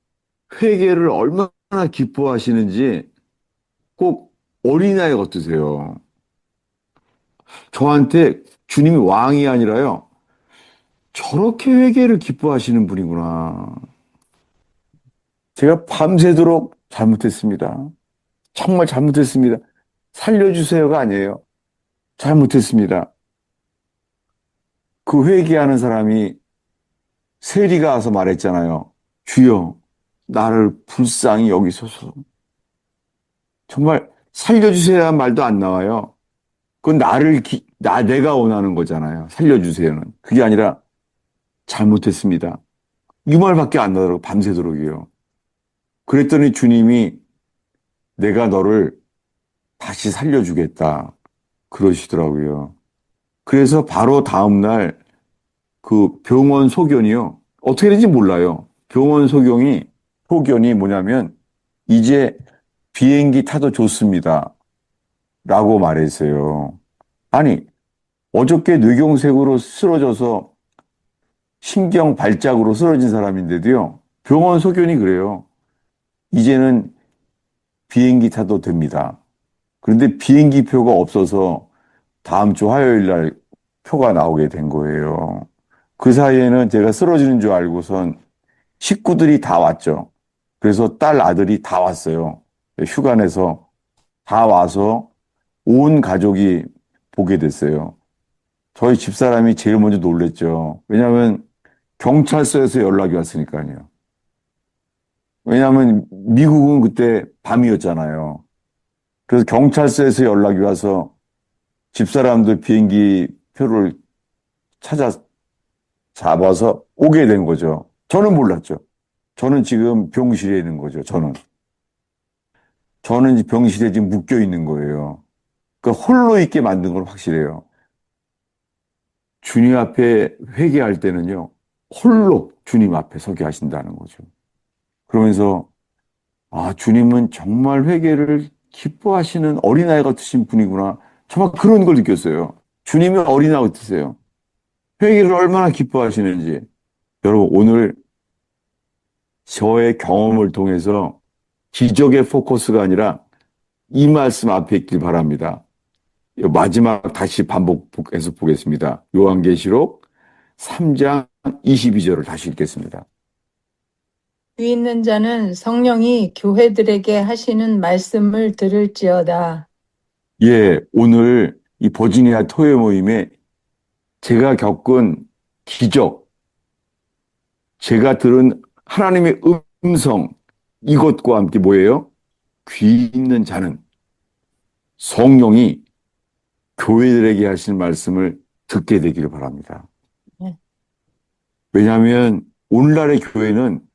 회개를 얼마나 기뻐하시는지 꼭 어린아이 같으세요. 저한테 주님이 왕이 아니라요. 저렇게 회개를 기뻐하시는 분이구나. 제가 밤새도록 잘못했습니다. 정말 잘못했습니다. 살려주세요가 아니에요. 잘못했습니다. 그 회개하는 사람이 세리가 와서 말했잖아요. 주여, 나를 불쌍히 여기소서. 정말 살려주세요 말도 안 나와요. 그건 내가 원하는 거잖아요. 살려주세요는. 그게 아니라 잘못했습니다. 이 말밖에 안 나더라고, 밤새도록이요. 그랬더니 주님이 내가 너를 다시 살려주겠다. 그러시더라고요. 그래서 바로 다음날 그 병원 소견이요. 어떻게 되는지 몰라요. 병원 소견이 뭐냐면, 이제 비행기 타도 좋습니다. 라고 말했어요. 아니, 어저께 뇌경색으로 쓰러져서 심경 발작으로 쓰러진 사람인데도요. 병원 소견이 그래요. 이제는 비행기 타도 됩니다. 그런데 비행기 표가 없어서 다음 주 화요일 날 표가 나오게 된 거예요. 그 사이에는 제가 쓰러지는 줄 알고선 식구들이 다 왔죠. 그래서 딸 아들이 다 왔어요. 휴가 내서 다 와서 온 가족이 보게 됐어요. 저희 집사람이 제일 먼저 놀랬죠. 왜냐하면 경찰서에서 연락이 왔으니까요. 왜냐하면 미국은 그때 밤이었잖아요. 그래서 경찰서에서 연락이 와서 집사람들 비행기 표를 찾아 잡아서 오게 된 거죠. 저는 몰랐죠. 저는 지금 병실에 있는 거죠. 저는 병실에 지금 묶여 있는 거예요. 그러니까 홀로 있게 만든 건 확실해요. 주님 앞에 회개할 때는요, 홀로 주님 앞에 서게 하신다는 거죠. 그러면서, 아, 주님은 정말 회개를 기뻐하시는 어린아이 같으신 분이구나. 정말 그런 걸 느꼈어요. 주님이 어린아이 같으세요. 회개를 얼마나 기뻐하시는지. 여러분, 오늘 저의 경험을 통해서 기적의 포커스가 아니라 이 말씀 앞에 있길 바랍니다. 마지막 다시 반복해서 보겠습니다. 요한계시록 3장 22절을 다시 읽겠습니다. 귀 있는 자는 성령이 교회들에게 하시는 말씀을 들을지어다. 예, 오늘 이 버지니아 토요 모임에 제가 겪은 기적, 제가 들은 하나님의 음성, 이것과 함께 뭐예요? 귀 있는 자는 성령이 교회들에게 하신 말씀을 듣게 되기를 바랍니다. 네. 왜냐하면 오늘날의 교회는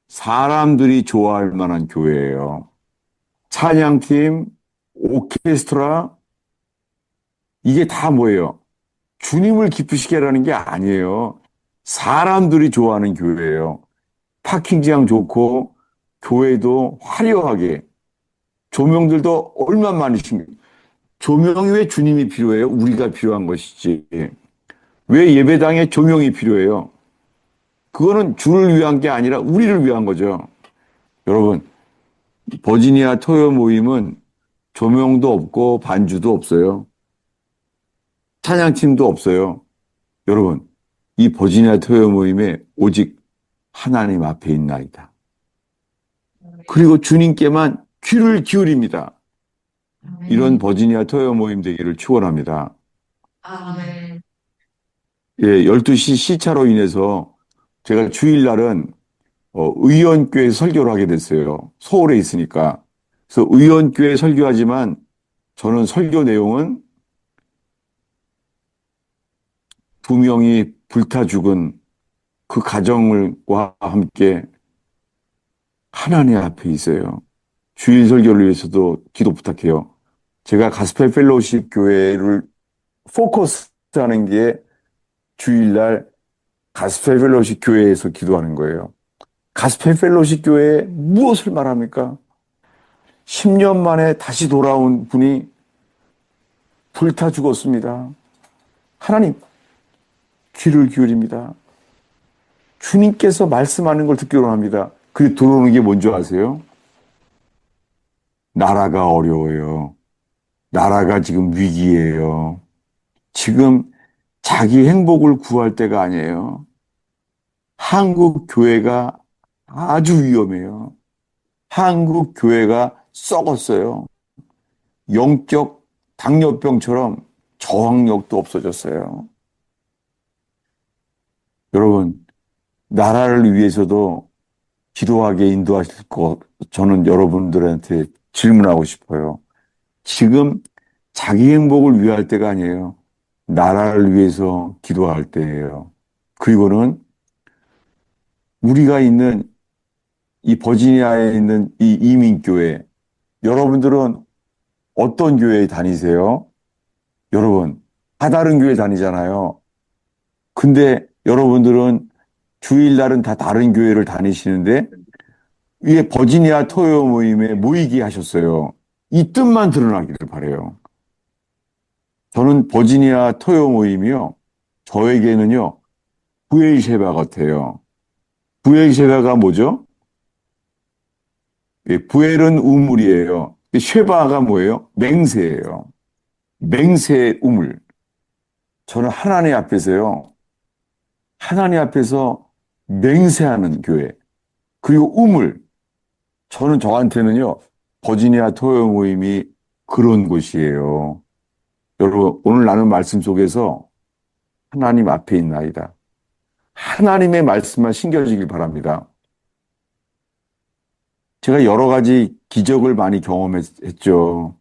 사람들이 좋아할 만한 교회예요. 찬양팀, 오케스트라, 이게 다 뭐예요? 주님을 기쁘시게 하라는 게 아니에요. 사람들이 좋아하는 교회예요. 파킹장 좋고, 교회도 화려하게, 조명들도 얼마나 많으십니까? 조명이 왜 주님이 필요해요? 우리가 필요한 것이지. 왜 예배당에 조명이 필요해요? 그거는 주를 위한 게 아니라 우리를 위한 거죠. 여러분, 버지니아 토요 모임은 조명도 없고 반주도 없어요. 찬양팀도 없어요. 여러분, 이 버지니아 토요 모임에 오직 하나님 앞에 있나이다. 그리고 주님께만 귀를 기울입니다. 이런 버지니아 토요 모임 되기를 축원합니다. 아멘. 예, 12시 시차로 인해서 제가 주일날은 의원교회 설교를 하게 됐어요. 서울에 있으니까. 그래서 의원교회 설교하지만 저는 설교 내용은 2명이 불타 죽은 그 가정과 함께 하나님 앞에 있어요. 주일 설교를 위해서도 기도 부탁해요. 제가 가스펠 펠로우십 교회를 포커스하는 게 주일날 가스펠 펠로우십 교회에서 기도하는 거예요. 가스펠 펠로우십 교회에 무엇을 말합니까? 10년 만에 다시 돌아온 분이 불타 죽었습니다. 하나님, 귀를 기울입니다. 주님께서 말씀하는 걸 듣기로 합니다. 그리고 들어오는 게 뭔지 아세요? 나라가 어려워요. 나라가 지금 위기예요. 지금 자기 행복을 구할 때가 아니에요. 한국 교회가 아주 위험해요. 한국 교회가 썩었어요. 영적 당뇨병처럼 저항력도 없어졌어요. 여러분, 나라를 위해서도 기도하게 인도하실 것, 저는 여러분들한테 질문하고 싶어요. 지금 자기 행복을 위할 때가 아니에요. 나라를 위해서 기도할 때예요. 그리고는 우리가 있는 이 버지니아에 있는 이 이민교회, 여러분들은 어떤 교회에 다니세요? 여러분, 다 다른 교회 다니잖아요. 근데 여러분들은 주일날은 다 다른 교회를 다니시는데 위에 버지니아 토요 모임에 모이게 하셨어요. 이 뜻만 드러나기를 바라요. 저는 버지니아 토요 모임이요. 저에게는요. 부엘셰바 같아요. 부엘셰바가 뭐죠? 예, 부엘은 우물이에요. 쉐바가 뭐예요? 맹세예요. 맹세의 우물. 저는 하나님 앞에서요. 하나님 앞에서 맹세하는 교회. 그리고 우물. 저는 저한테는요. 버지니아 토요 모임이 그런 곳이에요. 여러분, 오늘 나눈 말씀 속에서 하나님 앞에 있나이다. 하나님의 말씀만 신겨지길 바랍니다. 제가 여러 가지 기적을 많이 경험했죠.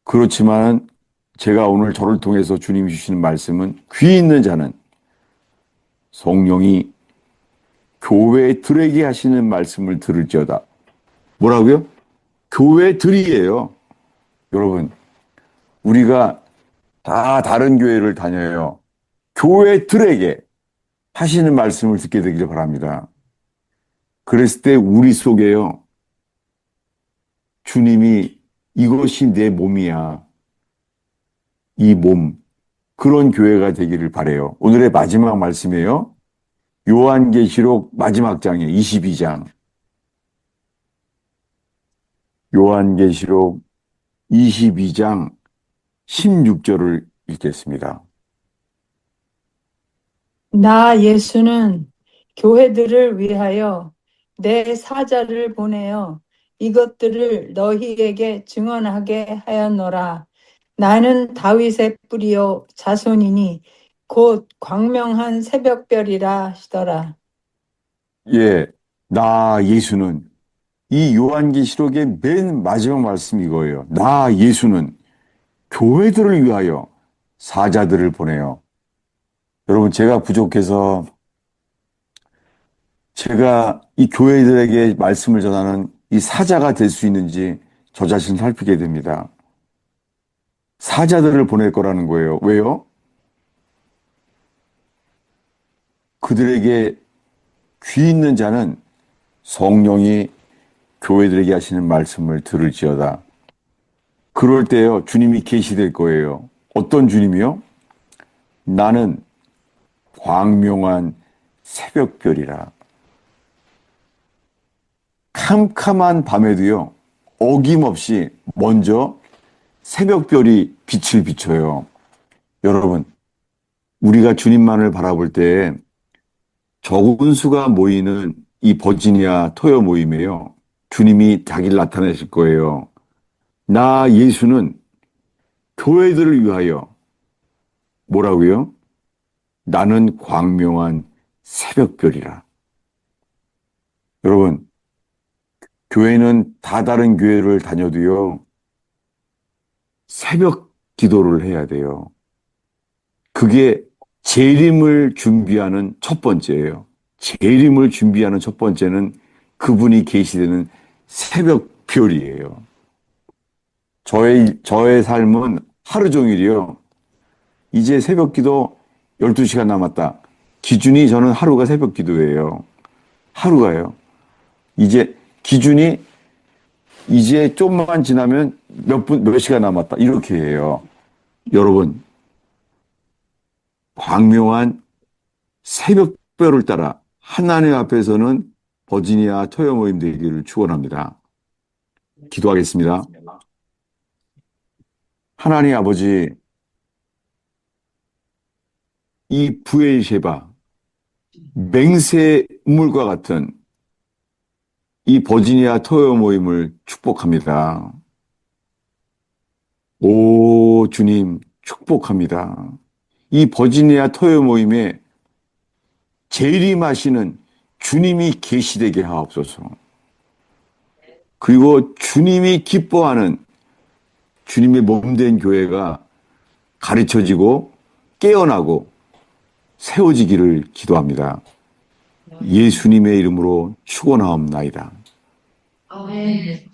그렇지만 제가 오늘 저를 통해서 주님이 주시는 말씀은 귀 있는 자는 성령이 교회들에게 하시는 말씀을 들을지어다. 뭐라고요? 교회들이에요. 여러분, 우리가 다 다른 교회를 다녀요. 교회들에게 하시는 말씀을 듣게 되기를 바랍니다. 그랬을 때 우리 속에요. 주님이 이것이 내 몸이야. 이 몸. 그런 교회가 되기를 바라요. 오늘의 마지막 말씀이에요. 요한계시록 마지막 장이에요. 22장. 요한계시록 22장 16절을 읽겠습니다. 나 예수는 교회들을 위하여 내 사자를 보내어 이것들을 너희에게 증언하게 하였노라. 나는 다윗의 뿌리요 자손이니 곧 광명한 새벽별이라 하시더라. 예, 나 예수는 이 요한계시록의 맨 마지막 말씀이 이거예요. 나 예수는 교회들을 위하여 사자들을 보내요. 여러분, 제가 부족해서 제가 이 교회들에게 말씀을 전하는 이 사자가 될 수 있는지 저 자신 살피게 됩니다. 사자들을 보낼 거라는 거예요. 왜요? 그들에게 귀 있는 자는 성령이 교회들에게 하시는 말씀을 들을지어다. 그럴 때요, 주님이 계시될 거예요. 어떤 주님이요? 나는 광명한 새벽별이라. 캄캄한 밤에도요, 어김없이 먼저 새벽별이 빛을 비춰요. 여러분, 우리가 주님만을 바라볼 때 적은 수가 모이는 이 버지니아 토요 모임에요, 주님이 자기를 나타내실 거예요. 나 예수는 교회들을 위하여 뭐라고요? 나는 광명한 새벽별이라. 여러분, 교회는 다 다른 교회를 다녀도요, 새벽 기도를 해야 돼요. 그게 재림을 준비하는 첫 번째예요. 재림을 준비하는 첫 번째는 그분이 계시되는 새벽별이에요. 저의 삶은 하루 종일이요, 이제 새벽 기도 12시간 남았다. 기준이 저는 하루가 새벽 기도예요. 하루가요. 이제 기준이 이제 좀만 지나면 몇 시간 남았다. 이렇게 해요. 여러분, 광명한 새벽별을 따라 하나님 앞에서는 버지니아 토요 모임 되기를 축원합니다. 기도하겠습니다. 하나님 아버지, 이 부엘셰바, 맹세물과 같은 이 버지니아 토요 모임을 축복합니다. 오, 주님, 축복합니다. 이 버지니아 토요 모임에 재림하시는 주님이 계시되게 하옵소서. 그리고 주님이 기뻐하는 주님의 몸된 교회가 가르쳐지고 깨어나고 세워지기를 기도합니다. 예수님의 이름으로 축원하옵나이다. 아멘.